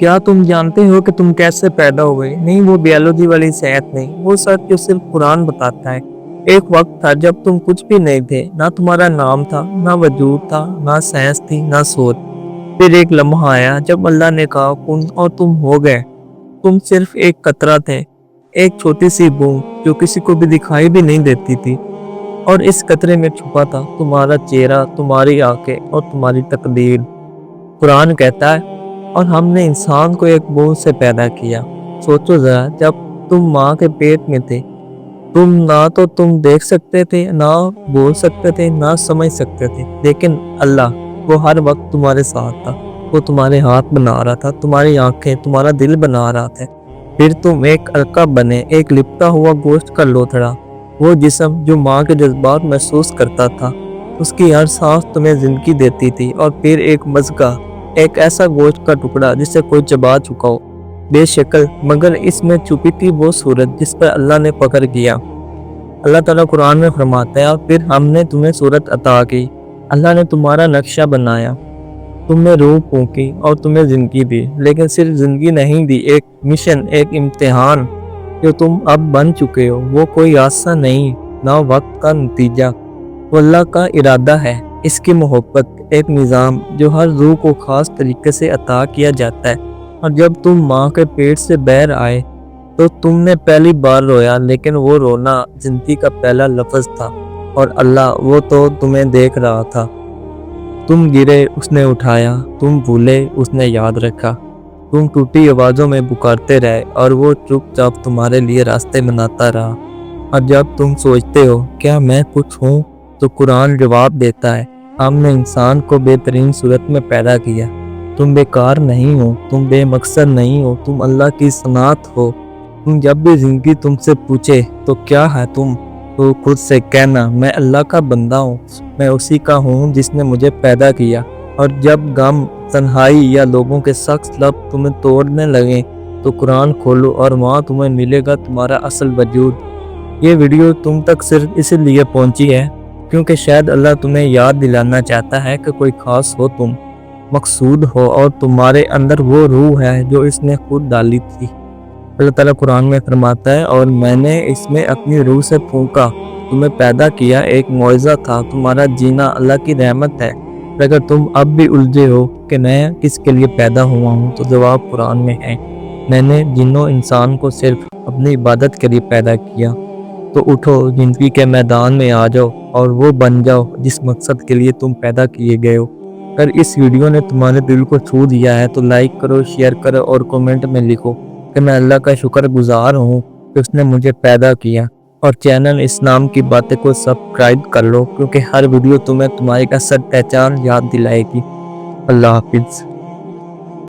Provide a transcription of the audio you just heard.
کیا تم جانتے ہو کہ تم کیسے پیدا ہوئے؟ نہیں، وہ بیالوجی والی صحت نہیں، وہ سچ جو صرف قرآن بتاتا ہے۔ ایک وقت تھا جب تم کچھ بھی نہیں تھے، نہ تمہارا نام تھا، نہ وجود تھا، نہ سائنس تھی، نہ سوچ۔ پھر ایک لمحہ آیا جب اللہ نے کہا کن، اور تم ہو گئے۔ تم صرف ایک قطرہ تھے، ایک چھوٹی سی بوند جو کسی کو بھی دکھائی بھی نہیں دیتی تھی، اور اس قطرے میں چھپا تھا تمہارا چہرہ، تمہاری آنکھیں اور تمہاری تقدیر۔ قرآن کہتا ہے اور ہم نے انسان کو ایک بوند سے پیدا کیا۔ سوچو ذرا، جب تم ماں کے پیٹ میں تھے، تم دیکھ سکتے تھے، نہ بول سکتے تھے، نہ سمجھ سکتے تھے، لیکن اللہ وہ ہر وقت تمہارے ساتھ تھا۔ وہ تمہارے ہاتھ بنا رہا تھا، تمہاری آنکھیں، تمہارا دل بنا رہا تھا۔ پھر تم ایک علقہ بنے، ایک لپٹا ہوا گوشت کا لوتھڑا، وہ جسم جو ماں کے جذبات محسوس کرتا تھا۔ اس کی ہر سانس تمہیں زندگی دیتی تھی۔ اور پھر ایک مضغہ، ایک ایسا گوشت کا ٹکڑا جسے کوئی چبا چکا ہو، بے شکل، مگر اس میں چھپی تھی وہ صورت جس پر اللہ نے فخر کیا۔ اللہ تعالیٰ قرآن میں فرماتا ہے اور پھر ہم نے تمہیں صورت عطا کی۔ اللہ نے تمہارا نقشہ بنایا، تم میں روح پھونکی اور تمہیں زندگی دی، لیکن صرف زندگی نہیں دی، ایک مشن، ایک امتحان جو تم اب بن چکے ہو۔ وہ کوئی حادثہ نہیں، نہ وقت کا نتیجہ، وہ اللہ کا ارادہ ہے، اس کی محبت، ایک نظام جو ہر روح کو خاص طریقے سے عطا کیا جاتا ہے۔ اور جب تم ماں کے پیٹ سے باہر آئے تو تم نے پہلی بار رویا، لیکن وہ رونا زندگی کا پہلا لفظ تھا، اور اللہ وہ تو تمہیں دیکھ رہا تھا۔ تم گرے، اس نے اٹھایا، تم بھولے، اس نے یاد رکھا، تم ٹوٹی آوازوں میں پکارتے رہے، اور وہ چپ چاپ تمہارے لیے راستے بناتا رہا۔ اور جب تم سوچتے ہو کیا میں کچھ ہوں، تو قرآن جواب دیتا ہے ہم نے انسان کو بہترین صورت میں پیدا کیا۔ تم بیکار نہیں ہو، تم بے مقصد نہیں ہو، تم اللہ کی صنعت ہو۔ تم جب بھی زندگی تم سے پوچھے تو کیا ہے تم، تو خود سے کہنا میں اللہ کا بندہ ہوں، میں اسی کا ہوں جس نے مجھے پیدا کیا۔ اور جب غم، تنہائی یا لوگوں کے سخت لب تمہیں توڑنے لگیں تو قرآن کھولو، اور وہاں تمہیں ملے گا تمہارا اصل وجود۔ یہ ویڈیو تم تک صرف اس لیے پہنچی ہے کیونکہ شاید اللہ تمہیں یاد دلانا چاہتا ہے کہ کوئی خاص ہو، تم مقصود ہو، اور تمہارے اندر وہ روح ہے جو اس نے خود ڈالی تھی۔ اللہ تعالیٰ قرآن میں فرماتا ہے اور میں نے اس میں اپنی روح سے پھونکا، تمہیں پیدا کیا، ایک معجزہ تھا، تمہارا جینا اللہ کی رحمت ہے۔ اگر تم اب بھی الجھے ہو کہ میں کس کے لیے پیدا ہوا ہوں، تو جواب قرآن میں ہے، میں نے جنوں انسان کو صرف اپنی عبادت کے لیے پیدا کیا۔ تو اٹھو، زندگی کے میدان میں آ جاؤ اور وہ بن جاؤ جس مقصد کے لیے تم پیدا کیے گئے ہو۔ اگر اس ویڈیو نے تمہارے دل کو چھو دیا ہے تو لائک کرو، شیئر کرو اور کومنٹ میں لکھو کہ میں اللہ کا شکر گزار ہوں کہ اس نے مجھے پیدا کیا۔ اور چینل اسلام کی باتیں کو سبسکرائب کر لو، کیونکہ ہر ویڈیو تمہیں تمہاری اصل پہچان یاد دلائے گی۔ اللہ حافظ۔